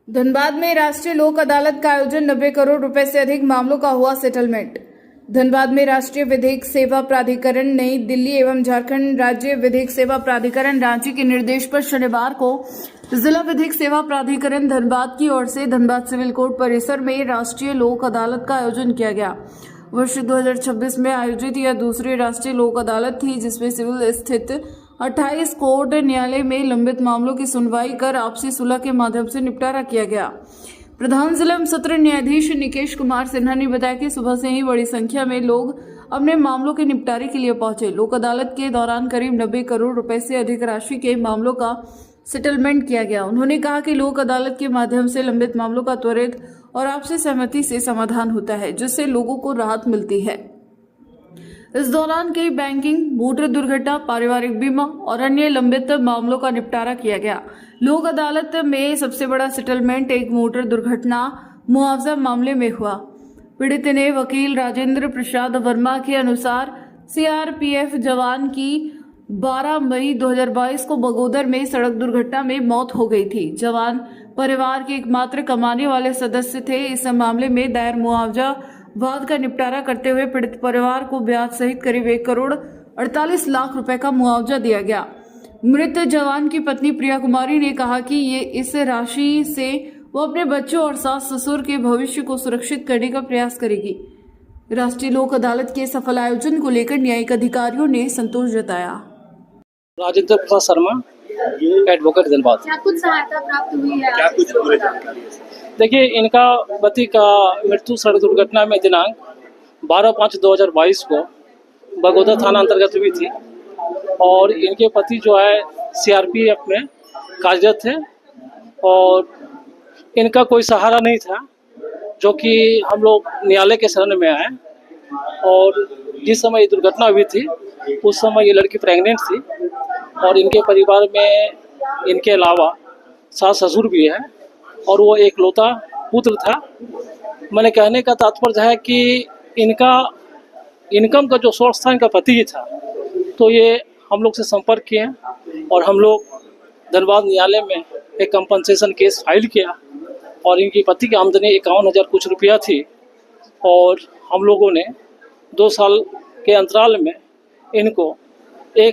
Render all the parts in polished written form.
धनबाद में राष्ट्रीय लोक अदालत का आयोजन 90 करोड़ रुपए से अधिक मामलों का हुआ सेटलमेंट। धनबाद में राष्ट्रीय विधिक सेवा प्राधिकरण नई दिल्ली एवं झारखंड राज्य विधिक सेवा प्राधिकरण रांची के निर्देश पर शनिवार को जिला विधिक सेवा प्राधिकरण धनबाद की ओर से धनबाद सिविल कोर्ट परिसर में राष्ट्रीय लोक अदालत का आयोजन किया गया। वर्ष 2026 में आयोजित यह दूसरी राष्ट्रीय लोक अदालत थी, जिसमें सिविल स्थित 28 कोर्ट न्यायालय में लंबित मामलों की सुनवाई कर आपसी सुलह के माध्यम से निपटारा किया गया। प्रधान जिला एवं सत्र न्यायाधीश निकेश कुमार सिन्हा ने बताया कि सुबह से ही बड़ी संख्या में लोग अपने मामलों के निपटारे के लिए पहुंचे। लोक अदालत के दौरान करीब 90 करोड़ रुपए से अधिक राशि के मामलों का सेटलमेंट किया गया। उन्होंने कहा कि लोक अदालत के माध्यम से लंबित मामलों का त्वरित और आपसी सहमति से समाधान होता है, जिससे लोगों को राहत मिलती है। इस दौरान कई बैंकिंग, मोटर दुर्घटना, पारिवारिक बीमा और अन्य लंबित मामलों का निपटारा किया गया। लोक अदालत में सबसे बड़ा सेटलमेंट एक मोटर दुर्घटना मुआवजा मामले में हुआ। पीड़ित ने वकील राजेंद्र प्रसाद वर्मा के अनुसार सीआरपीएफ जवान की 12 मई 2022 को बगोदर में सड़क दुर्घटना में मौत हो गई थी। जवान परिवार के एकमात्र कमाने वाले सदस्य थे। इस मामले में दायर मुआवजा वाद का निपटारा करते हुए पीड़ित परिवार को ब्याज सहित करीब 1 करोड़ 48 लाख रुपए का मुआवजा दिया गया। मृत जवान की पत्नी प्रिया कुमारी ने कहा कि इस राशि से वो अपने बच्चों और सास ससुर के भविष्य को सुरक्षित करने का प्रयास करेगी। राष्ट्रीय लोक अदालत के सफल आयोजन को लेकर न्यायिक अधिकारियों ने संतोष जताया। राजेंद्र प्रसाद शर्मा, एडवोकेट धनबाद। क्या कुछ सहायता प्राप्त हुई है? क्या कुछ पूरी जानकारी है? देखिए, इनका पति का मृत्यु सड़क दुर्घटना में दिनांक 12/5/2022 को बगोदर थाना अंतर्गत हुई थी और इनके पति जो है सीआरपीएफ में कार्यरत थे और इनका कोई सहारा नहीं था, जो कि हम लोग न्यायालय के शरण में आए। और जिस समय ये दुर्घटना हुई थी उस समय ये लड़की प्रेग्नेंट थी और इनके परिवार में इनके अलावा सास ससुर भी है और वो एकलौता पुत्र था। मैंने कहने का तात्पर्य है कि इनका इनकम का जो सोर्स था इनका पति ही था। तो ये हम लोग से संपर्क किए और हम लोग धनबाद न्यायालय में एक कंपनसेशन केस फाइल किया और इनकी पति की आमदनी 51,000 कुछ रुपया थी और हम लोगों ने 2 साल के अंतराल में इनको 1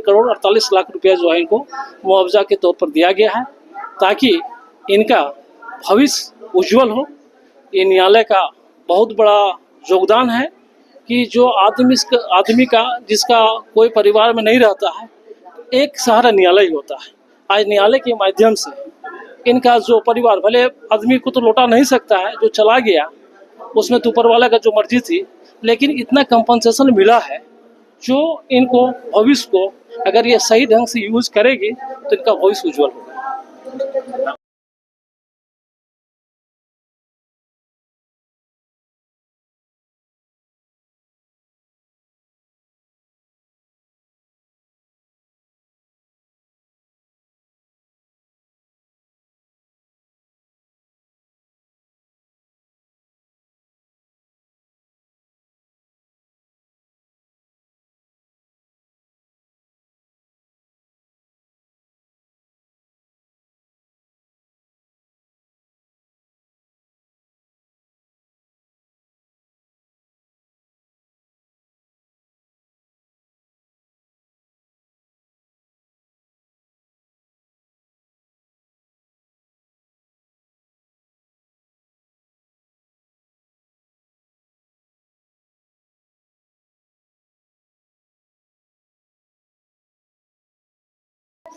करोड़ 48 लाख रुपया जो है इनको मुआवजा के तौर पर दिया गया है, ताकि इनका भविष्य उज्जवल हो। ये न्यायालय का बहुत बड़ा योगदान है कि जो आदमी का जिसका कोई परिवार में नहीं रहता है, एक सहारा न्यायालय ही होता है। आज न्यायालय के माध्यम से इनका जो परिवार, भले आदमी को तो लौटा नहीं सकता है, जो चला गया उसमें तो ऊपर वाला का जो मर्जी थी, लेकिन इतना कंपनसेशन मिला है जो इनको भविष्य को अगर ये सही ढंग से यूज करेगी तो इनका भविष्य उज्जवल होगा।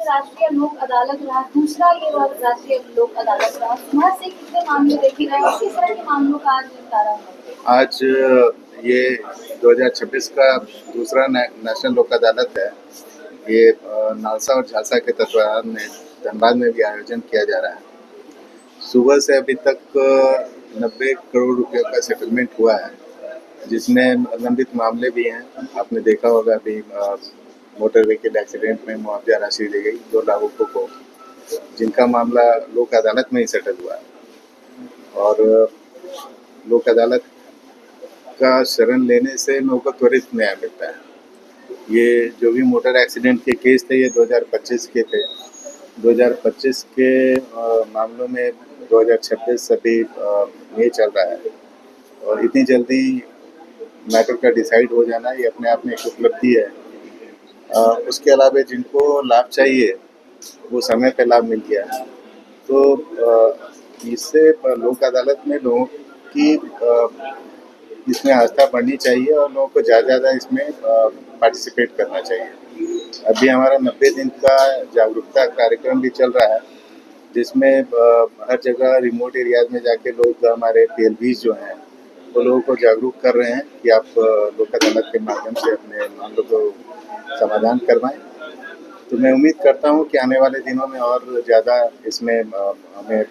राष्ट्रीय लोक अदालत रहा, दूसरा ये राष्ट्रीय लोक अदालत रहा, वहाँ से कितने मामले देखे गए और किस तरह के मामलों का आज निपटारा हुआ? आज ये 2026 का दूसरा नेशनल लोक अदालत है। ये नालसा और झांसा के तत्वाधान में धनबाद में भी आयोजन किया जा रहा है। सुबह से अभी तक 90 करोड़ रुपये का सेटलमेंट हुआ है, जिसमें लंबित मामले भी हैं। आपने देखा होगा अभी मोटर व्हीकल एक्सीडेंट में मुआवजा राशि दी गई 2 लाभुकों को, जिनका मामला लोक अदालत में ही सेटल हुआ है। और लोक अदालत का शरण लेने से लोगों को त्वरित न्याय मिलता है। ये जो भी मोटर एक्सीडेंट के केस थे ये 2025 के थे 2025 के मामलों में 2026 अभी ये चल रहा है और इतनी जल्दी मैटर का डिसाइड हो जाना ये अपने आप में एक उपलब्धि है। उसके अलावा जिनको लाभ चाहिए वो समय पे लाभ मिल गया। तो इससे लोक अदालत में लोगों की इसमें आस्था बढ़नी चाहिए और लोगों को ज़्यादा इसमें पार्टिसिपेट करना चाहिए। अभी हमारा 90 दिन का जागरूकता कार्यक्रम भी चल रहा है जिसमें हर जगह रिमोट एरियाज में जाके लोग हमारे PLBs जो हैं वो लोगों को जागरूक कर रहे हैं कि आप लोक अदालत के माध्यम से अपने मामलों को समाधान करवाएं। तो मैं उम्मीद करता हूं कि आने वाले दिनों में और ज़्यादा इसमें हमें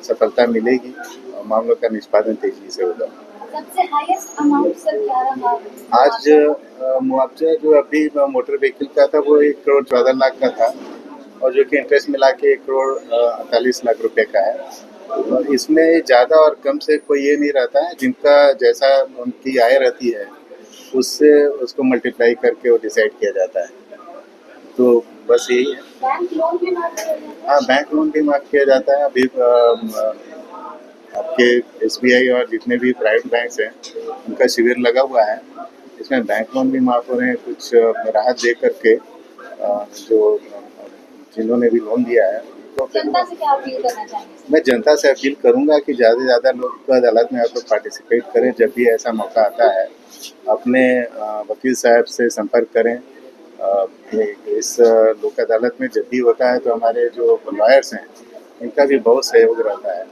सफलता मिलेगी और मामलों का निष्पादन तेजी से होगा। सबसे हाईएस्ट अमाउंट सर क्या रहा? आज मुआवजा जो अभी मोटर व्हीकल का था वो 1 करोड़ 14 लाख का था और जो कि इंटरेस्ट मिला के 1 करोड़ 48 लाख रुपए का है। और इसमें ज़्यादा और कम से कोई ये नहीं रहता है, जिनका जैसा उनकी आय रहती है उससे उसको मल्टीप्लाई करके वो डिसाइड किया जाता है। तो बस यही है। बैंक लोन भी माफ किया जाता है? हाँ, बैंक लोन भी माफ किया जाता है। अभी आपके SBI और जितने भी प्राइवेट बैंक्स हैं उनका शिविर लगा हुआ है। इसमें बैंक लोन भी माफ हो रहे हैं, कुछ राहत दे करके जो जिन्होंने भी लोन दिया है तो जनता से क्या अपील करना चाहेंगे? मैं जनता से अपील करूंगा कि ज़्यादा से ज़्यादा लोग अदालत में आप लोग पार्टिसिपेट करें। जब भी ऐसा मौका आता है अपने वकील साहब से संपर्क करें। इस लोक अदालत में जब भी होता है तो हमारे जो लॉयर्स हैं इनका भी बहुत सहयोग रहता है।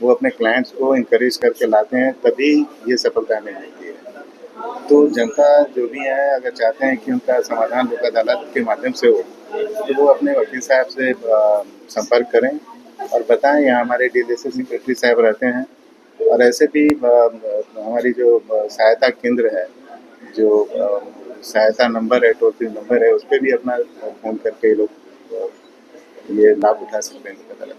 वो अपने क्लाइंट्स को इनकरेज करके लाते हैं, तभी ये सफलता हमें मिलती है। तो जनता जो भी है अगर चाहते हैं कि उनका समाधान लोक अदालत के माध्यम से हो तो वो अपने वकील साहब से संपर्क करें और बताएं। यहाँ हमारे DLSA सेक्रेटरी साहब रहते हैं और ऐसे भी हमारी जो सहायता केंद्र है, जो सहायता नंबर है, टोल फ्री नंबर है, उस पर भी अपना फ़ोन करके लोग ये लाभ उठा सकते हैं लोक अदालत।